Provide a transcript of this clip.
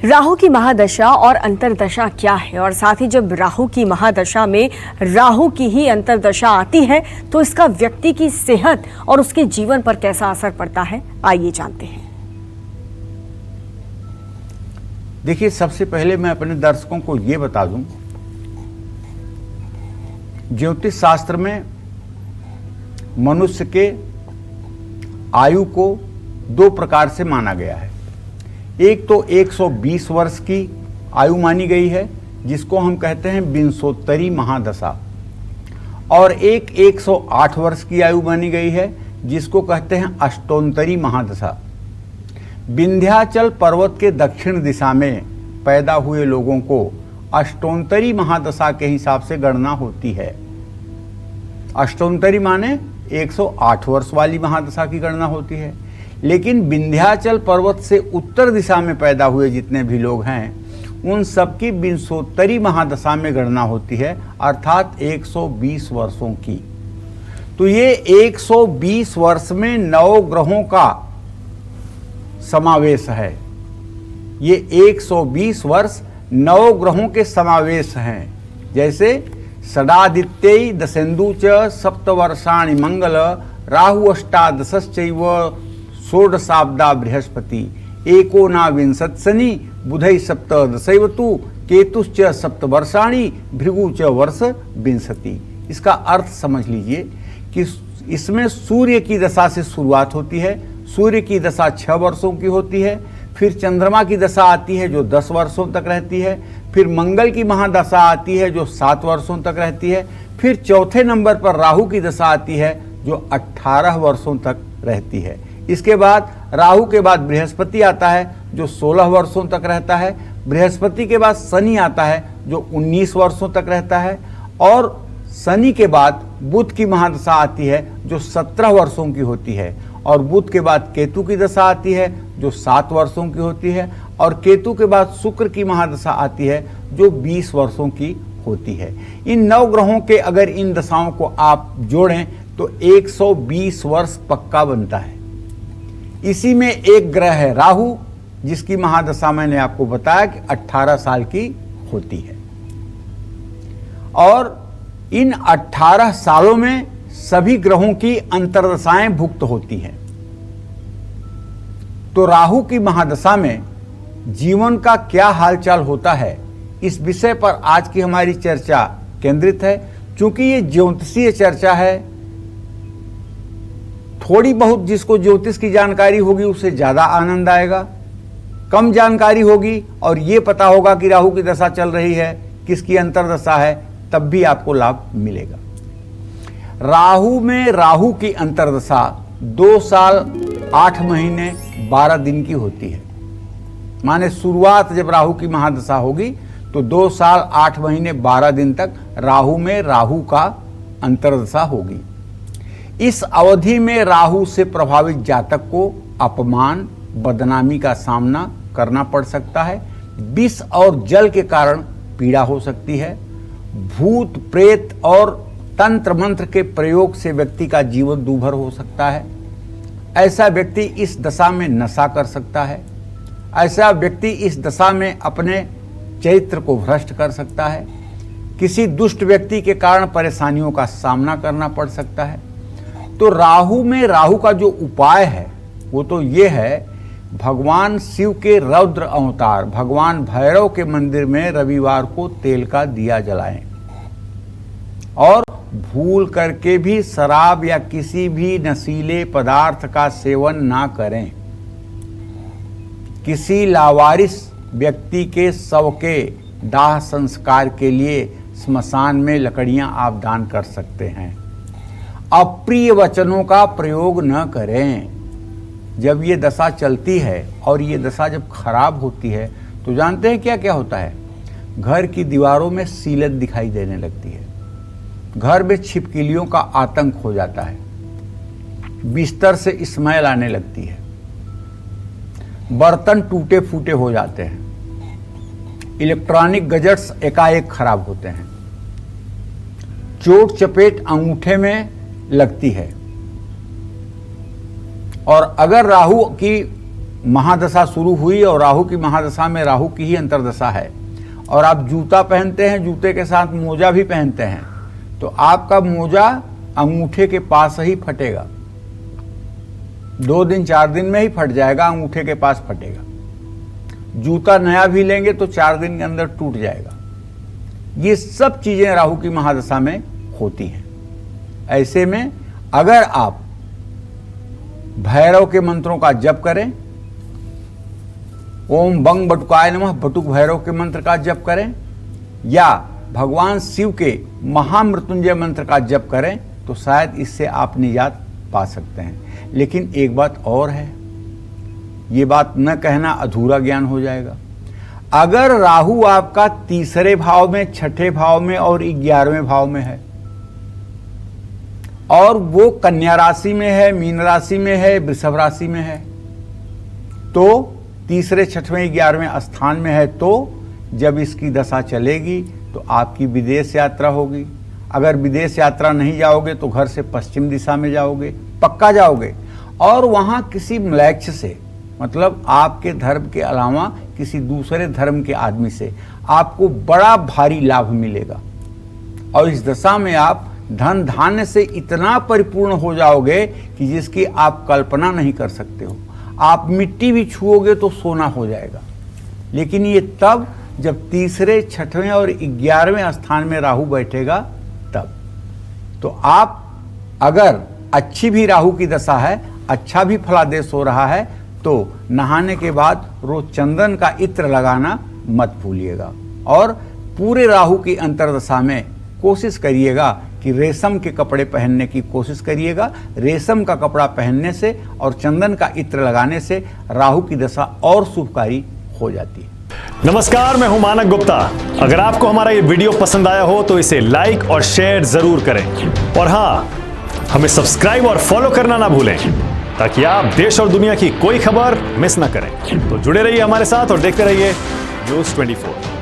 राहु की महादशा और अंतरदशा क्या है, और साथ ही जब राहु की महादशा में राहु की ही अंतरदशा आती है तो इसका व्यक्ति की सेहत और उसके जीवन पर कैसा असर पड़ता है, आइए जानते हैं। देखिए, सबसे पहले मैं अपने दर्शकों को ये बता दूं, ज्योतिष शास्त्र में मनुष्य के आयु को दो प्रकार से माना गया है। एक तो 120 वर्ष की आयु मानी गई है, जिसको हम कहते हैं विंशोत्तरी महादशा, और एक 108 वर्ष की आयु मानी गई है, जिसको कहते हैं अष्टोत्तरी महादशा। विंध्याचल पर्वत के दक्षिण दिशा में पैदा हुए लोगों को अष्टोत्तरी महादशा के हिसाब से गणना होती है। अष्टोत्तरी माने 108 वर्ष वाली महादशा की गणना होती है। लेकिन विंध्याचल पर्वत से उत्तर दिशा में पैदा हुए जितने भी लोग हैं, उन सबकी विंशोत्तरी महादशा में गणना होती है, अर्थात 120 वर्षों की। तो ये 120 वर्ष में 9 ग्रहों का समावेश है। ये 120 वर्ष 9 ग्रहों के समावेश हैं। जैसे षडादित्यै दशेन्दु च सप्तवर्षाणि मंगल राहु अष्टादशश्चैव षोडशाब्दा बृहस्पति एकोनाविंशत् शनि बुधै सप्तदशैवतु केतुश्च सप्तवर्षाणि भृगु च वर्ष विंशति। इसका अर्थ समझ लीजिए कि इसमें सूर्य की दशा से शुरुआत होती है। सूर्य की दशा 6 वर्षों की होती है, फिर चंद्रमा की दशा आती है जो 10 वर्षों तक रहती है, फिर मंगल की महादशा आती है जो 7 वर्षों तक रहती है, फिर चौथे नंबर पर राहु की दशा आती है जो 18 वर्षों तक रहती है। इसके बाद राहु के बाद बृहस्पति आता है जो 16 वर्षों तक रहता है। बृहस्पति के बाद शनि आता है जो 19 वर्षों तक रहता है, और शनि के बाद बुध की महादशा आती है जो 17 वर्षों की होती है, और बुध के बाद केतु की दशा आती है जो 7 वर्षों की होती है, और केतु के बाद शुक्र की महादशा आती है जो 20 वर्षों की होती है। इन 9 ग्रहों के अगर इन दशाओं को आप जोड़ें तो 120 वर्ष पक्का बनता है। इसी में एक ग्रह है राहु, जिसकी महादशा मैंने आपको बताया कि 18 साल की होती है, और इन 18 सालों में सभी ग्रहों की अंतर्दशाएं भुक्त होती हैं। तो राहु की महादशा में जीवन का क्या हालचाल होता है, इस विषय पर आज की हमारी चर्चा केंद्रित है। चूंकि ये ज्योतिषीय चर्चा है, थोड़ी बहुत जिसको ज्योतिष की जानकारी होगी उसे ज्यादा आनंद आएगा, कम जानकारी होगी और ये पता होगा कि राहु की दशा चल रही है, किसकी अंतर्दशा है, तब भी आपको लाभ मिलेगा। राहु में राहु की अंतर्दशा 2 साल 8 महीने 12 दिन की होती है। माने शुरुआत जब राहु की महादशा होगी तो 2 साल 8 महीने 12 दिन तक राहु में राहु का अंतर्दशा होगी। इस अवधि में राहु से प्रभावित जातक को अपमान, बदनामी का सामना करना पड़ सकता है। विष और जल के कारण पीड़ा हो सकती है। भूत प्रेत और तंत्र मंत्र के प्रयोग से व्यक्ति का जीवन दूभर हो सकता है। ऐसा व्यक्ति इस दशा में नशा कर सकता है। ऐसा व्यक्ति इस दशा में अपने चरित्र को भ्रष्ट कर सकता है। किसी दुष्ट व्यक्ति के कारण परेशानियों का सामना करना पड़ सकता है। तो राहु में राहु का जो उपाय है वो तो ये है, भगवान शिव के रौद्र अवतार भगवान भैरव के मंदिर में रविवार को तेल का दिया जलाएं, और भूल करके भी शराब या किसी भी नशीले पदार्थ का सेवन ना करें। किसी लावारिस व्यक्ति के शव के दाह संस्कार के लिए स्मशान में लकड़ियां आप दान कर सकते हैं। अप्रिय वचनों का प्रयोग न करें। जब ये दशा चलती है और ये दशा जब खराब होती है तो जानते हैं क्या क्या होता है? घर की दीवारों में सीलत दिखाई देने लगती है, घर में छिपकलियों का आतंक हो जाता है, बिस्तर से स्मेल आने लगती है, बर्तन टूटे फूटे हो जाते हैं, इलेक्ट्रॉनिक गैजेट्स एकाएक खराब होते हैं, चोट चपेट अंगूठे में लगती है। और अगर राहु की महादशा शुरू हुई और राहु की महादशा में राहु की ही अंतर्दशा है, और आप जूता पहनते हैं, जूते के साथ मोजा भी पहनते हैं, तो आपका मोजा अंगूठे के पास ही फटेगा। 2 दिन 4 दिन में ही फट जाएगा, अंगूठे के पास फटेगा। जूता नया भी लेंगे तो 4 दिन के अंदर टूट जाएगा। ये सब चीजें राहु की महादशा में होती हैं। ऐसे में अगर आप भैरव के मंत्रों का जप करें, ओम बंग बटुकाय नमः बटुक भैरव के मंत्र का जप करें, या भगवान शिव के महामृत्युंजय मंत्र का जप करें, तो शायद इससे आप निजात पा सकते हैं। लेकिन एक बात और है, ये बात न कहना अधूरा ज्ञान हो जाएगा। अगर राहु आपका 3रे भाव में, 6ठे भाव में और 11वें भाव में है, और वो कन्या राशि में है, मीन राशि में है, वृषभ राशि में है, तो 3रे, 6ठवें, 11वें स्थान में है, तो जब इसकी दशा चलेगी तो आपकी विदेश यात्रा होगी। अगर विदेश यात्रा नहीं जाओगे तो घर से पश्चिम दिशा में जाओगे, पक्का जाओगे, और वहां किसी म्लेच्छ से, मतलब आपके धर्म के अलावा किसी दूसरे धर्म के आदमी से आपको बड़ा भारी लाभ मिलेगा। और इस दशा में आप धन धान्य से इतना परिपूर्ण हो जाओगे कि जिसकी आप कल्पना नहीं कर सकते हो। आप मिट्टी भी छुओगे तो सोना हो जाएगा। लेकिन ये तब जब 3रे, 6ठवें और 11वें स्थान में राहु बैठेगा तब। तो आप अगर अच्छी भी राहु की दशा है, अच्छा भी फलादेश हो रहा है, तो नहाने के बाद रोज चंदन का इत्र लगाना मत भूलिएगा। और पूरे राहु की अंतर्दशा में कोशिश करिएगा कि रेशम के कपड़े पहनने की कोशिश करिएगा। रेशम का कपड़ा पहनने से और चंदन का इत्र लगाने से राहु की दशा और शुभकारी हो जाती है। नमस्कार, मैं हूं मानक गुप्ता। अगर आपको हमारा ये वीडियो पसंद आया हो तो इसे लाइक और शेयर जरूर करें, और हाँ, हमें सब्सक्राइब और फॉलो करना ना भूलें, ताकि आप देश और दुनिया की कोई खबर मिस ना करें। तो जुड़े रहिए हमारे साथ और देखते रहिए News 24।